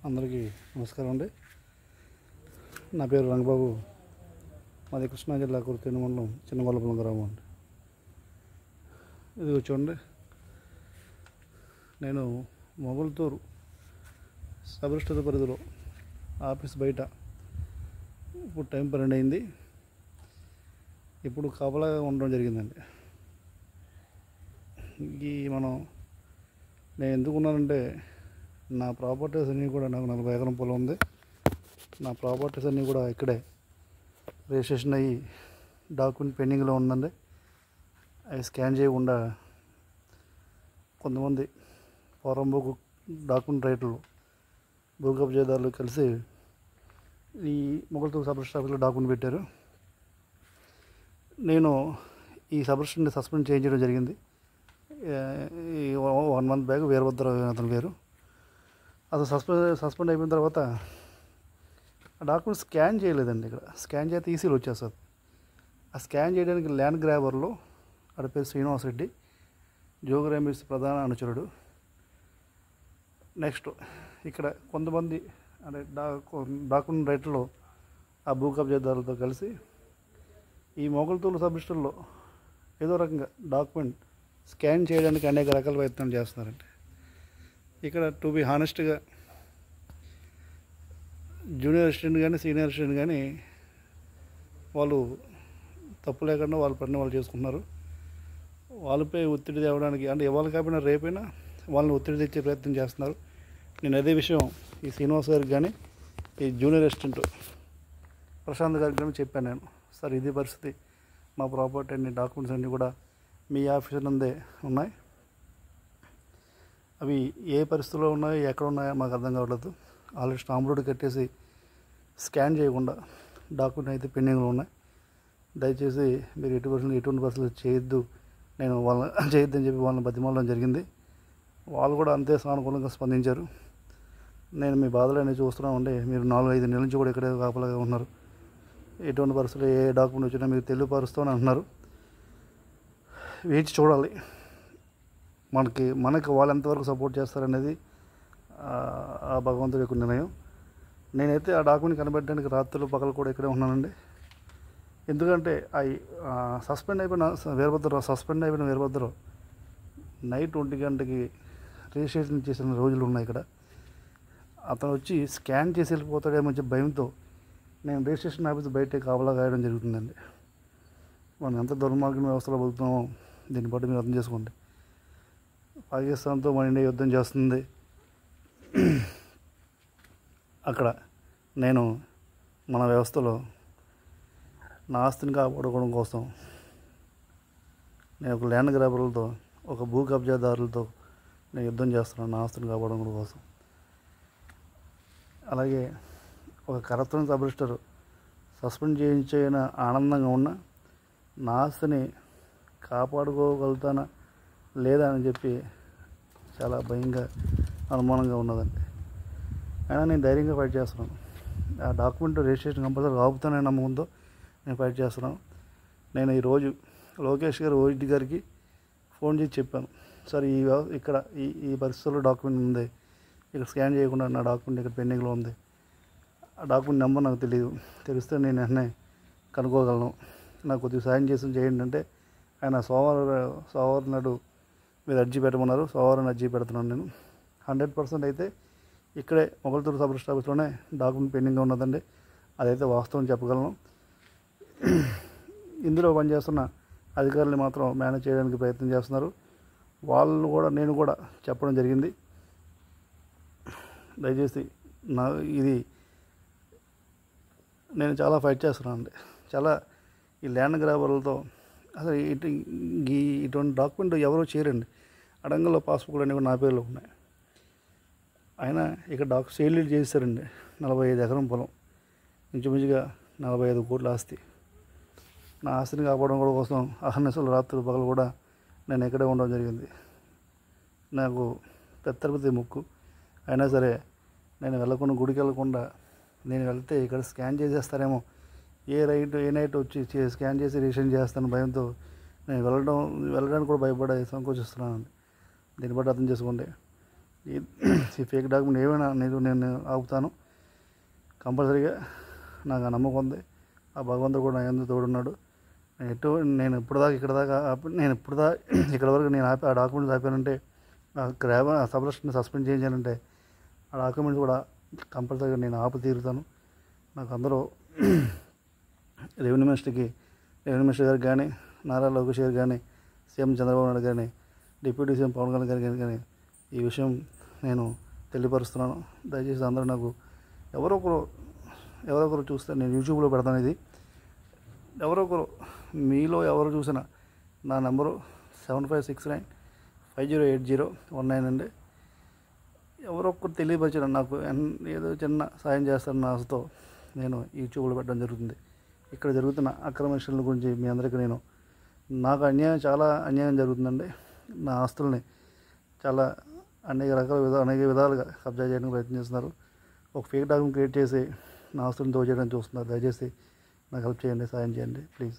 అందరికీ నమస్కారం అండి. నా పేరు రంగబాబు. మాది కృష్ణా జిల్లా కుర్తేని మండలం చిన్నగొల్లపురం గ్రామం అండి. ఇది చూడండి, నేను మొగల్తూరు సబ్ రిజిస్టర్ పరిధిలో ఆఫీస్ బయట ఇప్పుడు టైం 12 అయింది. ఇప్పుడు కాపలాగా ఉండడం జరిగిందండి. నేను ఎందుకున్నానంటే, నా ప్రాపర్టీస్ అన్నీ కూడా, నాకు 40 ఎకరం పొలం ఉంది. నా ప్రాపర్టీస్ అన్నీ కూడా ఇక్కడే రిజిస్ట్రేషన్ అయ్యి డాక్యుమెంట్ పెండింగ్లో ఉందండి. అవి స్కాన్ చేయకుండా కొంతమంది ఫారం బుక్ డాక్యుమెంట్ రైటర్లు, భూ కబ్జాదారులు కలిసి ఈ మొగల్తూరు సబ్ రిజిస్టర్ ఆఫీస్లో డాక్యుమెంట్ పెట్టారు. నేను ఈ సబ్ రిజిస్టర్ని సస్పెండ్ చేయించడం జరిగింది. ఈ 1 month బ్యాక్ వీరభద్రరావు అతని పేరు. అసలు సస్పెండ్ అయిపోయిన తర్వాత ఆ డాక్యుమెంట్ స్కాన్ చేయలేదండి. ఇక్కడ స్కాన్ చేస్తే ఈసీలు వచ్చేస్తుంది. ఆ స్కాన్ చేయడానికి ల్యాండ్ గ్రాబర్లో ఆడ పేరు శ్రీనివాస్ రెడ్డి, జోగర్ ఎంబీసీ ప్రధాన అనుచరుడు. నెక్స్ట్ ఇక్కడ కొంతమంది అంటే డాక్యుమెంట్ రైటర్లో ఆ భూ కబ్జాదారులతో కలిసి ఈ మొగల్తూరు సబ్ రిజిస్టర్లో ఏదో రకంగా డాక్యుమెంట్ స్కాన్ చేయడానికి అనేక రకాల ప్రయత్నం చేస్తున్నారండి. ఇక్కడ టు బి హానెస్ట్గా జూనియర్ అసిస్టెంట్ కానీ సీనియర్ అసిస్టెంట్ కానీ వాళ్ళు తప్పు లేకుండా వాళ్ళ పని వాళ్ళు చేసుకుంటున్నారు. వాళ్ళపై ఒత్తిడి తేవడానికి, అంటే ఇవాళ కాకపోయినా రేపైనా వాళ్ళని ఒత్తిడి తెచ్చే ప్రయత్నం చేస్తున్నారు. నేను అదే విషయం ఈ శ్రీనివాస్ గారికి కానీ ఈ జూనియర్ అసిస్టెంట్ ప్రశాంత్ గారికి కానీ చెప్పాను. నేను, సార్ ఇది పరిస్థితి, మా ప్రాపర్టీ అన్ని డాక్యుమెంట్స్ అన్నీ కూడా మీ ఆఫీస్ నందే ఉన్నాయి. అవి ఏ పరిస్థితుల్లో ఉన్నాయో, ఎక్కడ ఉన్నాయో మాకు అర్థం కావట్లేదు. ఆల్రెడీ స్టాంప్ రోడ్ కట్టేసి స్కాన్ చేయకుండా డాక్యుమెంట్ అయితే పెండింగ్లో ఉన్నాయి. దయచేసి మీరు ఎటువంటి పరిస్థితులు చేయొద్దు, నేను వాళ్ళని చేయొద్దని చెప్పి వాళ్ళని బతిమాలడం జరిగింది. వాళ్ళు కూడా అంతే సానుకూలంగా స్పందించారు. నేను మీ బాధలన్నీ చూస్తున్నామండి, మీరు 4-5 నెలల నుంచి కూడా ఇక్కడే కాపలాగా ఉన్నారు, ఎటువంటి పరిస్థితులు ఏ డాక్యుమెంట్ వచ్చినా మీరు తెలియపరుస్తామని అంటున్నారు. వేచి చూడాలి, మనకి వాళ్ళు ఎంతవరకు సపోర్ట్ చేస్తారనేది ఆ భగవంతుడి యొక్క నిర్ణయం. నేనైతే ఆ డాక్యుమెంట్ కనిపెట్టడానికి రాత్రులు పగలు కూడా ఇక్కడే ఉన్నానండి. ఎందుకంటే సస్పెండ్ అయిపోయిన వీరభద్రరావు నైట్ 1 గంటకి రిజిస్ట్రేషన్ చేసిన రోజులు ఉన్నాయి ఇక్కడ. అతను వచ్చి స్కాన్ చేసి వెళ్ళిపోతాడేమో భయంతో నేను రిజిస్ట్రేషన్ ఆఫీస్ బయటే కాపలా కాయడం జరుగుతుందండి. మనం ఎంత దుర్మార్గం వ్యవస్థలో బతుకుతున్నామో దీన్ని బట్టి మీరు అర్థం చేసుకోండి. పాకిస్తాన్తో మన ఇండియా యుద్ధం చేస్తుంది. అక్కడ నేను మన వ్యవస్థలో నా ఆస్తిని కాపాడుకోవడం కోసం నేను ఒక ల్యాండ్ గ్రాబర్లతో, ఒక భూ కబ్జాదారులతో నేను యుద్ధం చేస్తున్నాను నా ఆస్తిని కాపాడుకోవడం కోసం. అలాగే ఒక కరప్షన్ సబ్ రిజిస్టర్ సస్పెండ్ చేయించిన ఆనందంగా ఉన్న నా ఆస్తిని కాపాడుకోగలుగుతానా లేదా అని చెప్పి చాలా భయంగా, అనుమానంగా ఉన్నదండి. అయినా నేను ధైర్యంగా ఫైట్ చేస్తున్నాను. ఆ డాక్యుమెంట్ రిజిస్ట్రేషన్ కంపల్సరీ ఆపుతానని నమ్మకంతో నేను ఫైట్ చేస్తున్నాను. నేను ఈరోజు లోకేష్ గారు ఓఎస్డీ గారికి ఫోన్ చేసి చెప్పాను, సార్ ఇక్కడ ఈ పరిస్థితుల్లో డాక్యుమెంట్ ఉంది, ఇక్కడ స్కాన్ చేయకుండా నా డాక్యుమెంట్ ఇక్కడ పెండింగ్లో ఉంది, ఆ డాక్యుమెంట్ నెంబర్ నాకు తెలిస్తే నేను వెంటనే కనుక్కోగలను, నాకు కొద్దిగా సాయం చేయండి అంటే ఆయన సోమవారం నాడు మీరు అర్జీ పెట్టమన్నారు. సోమవారం అర్జీ పెడుతున్నాను నేను. 100% అయితే ఇక్కడే మొగల్తూరు సబ్ రిజిస్టర్ ఆఫీస్లోనే డాక్యుమెంట్ పెండింగ్గా ఉన్నదండి. అదైతే వాస్తవం చెప్పగలను. ఇందులో పనిచేస్తున్న అధికారులు మాత్రం మేనేజ్ చేయడానికి ప్రయత్నం చేస్తున్నారు. నేను కూడా చెప్పడం జరిగింది, దయచేసి నేను చాలా ఫైట్ చేస్తున్నాను అండి. చాలా ఈ ల్యాండ్ గ్రాబర్లతో అసలు ఇటువంటి డాక్యుమెంట్ ఎవరో చేయరండి. అడంగల్లో పాస్బుక్లు అన్నీ కూడా నా పేర్లో ఉన్నాయి. అయినా ఇక్కడ సేల్ చేశారండి. 45 ఎకరం పొలం, ఇంచుమించుగా 45 కోట్ల ఆస్తి. నా ఆస్తిని కాపాడడం కోసం అహర్నిశలు రాత్రులు పగలు కూడా నేను ఇక్కడే ఉండడం జరిగింది. నాకు పెద్దపతి ముక్కు అయినా సరే నేను గుడికి వెళ్ళకుండా, నేను వెళ్తే ఇక్కడ స్కాన్ చేసేస్తారేమో, ఏ నైట్ వచ్చి స్కాన్ చేసి రిజిస్ట్రేషన్ చేస్తాను భయంతో నేను వెళ్ళడానికి కూడా భయపడే సంకోచిస్తున్నానండి. దీన్ని బట్టి అర్థం చేసుకోండి. ఈ ఫేక్ డాక్యుమెంట్ ఏమైనా నేను ఆపుతాను. కంపల్సరీగా నాకు ఆ నమ్మకం ఉంది. ఆ భగవంతుడు కూడా నా యందు తోడున్నాడు. నేను ఇక్కడ వరకు నేను ఆపి ఆ డాక్యుమెంట్స్ ఆపానంటే, ఆ సబ్ రిజిస్టర్ని సస్పెండ్ చేయించానంటే ఆ డాక్యుమెంట్స్ కూడా కంపల్సరీగా నేను ఆపు తీరుతాను. నాకు అందరూ రెవెన్యూ మినిస్టర్ గారికి కానీ, నారా లోకేష్ గారు కానీ, సీఎం చంద్రబాబు నాయుడు కానీ, డిప్యూటీ సీఎం పవన్ కళ్యాణ్ గారు కానీ ఈ విషయం నేను తెలియపరుస్తున్నాను. దయచేసి అందరూ నాకు ఎవరో ఒకరు చూస్తే నేను యూట్యూబ్లో పెడతాను. ఇది మీలో ఎవరు చూసినా నా నెంబరు 7569508019 అండి. ఎవరో ఒకరు తెలియపరిచిన నాకు ఏదో చిన్న సాయం చేస్తారన్న ఆశతో నేను యూట్యూబ్లో పెట్టడం జరుగుతుంది. ఇక్కడ జరుగుతున్న అక్రమేషన్ల గురించి మీ అందరికీ నాకు చాలా అన్యాయం జరుగుతుందండి. నా ఆస్తుల్ని చాలా అనేక విధాలుగా కబ్జా చేయడానికి ప్రయత్నం చేస్తున్నారు. ఒక ఫేక్ డాక్యుమెంట్ క్రియేట్ చేసి నా ఆస్తులను దోచేయడానికి చూస్తున్నారు. దయచేసి నాకు హెల్ప్ చేయండి, సాయం చేయండి ప్లీజ్.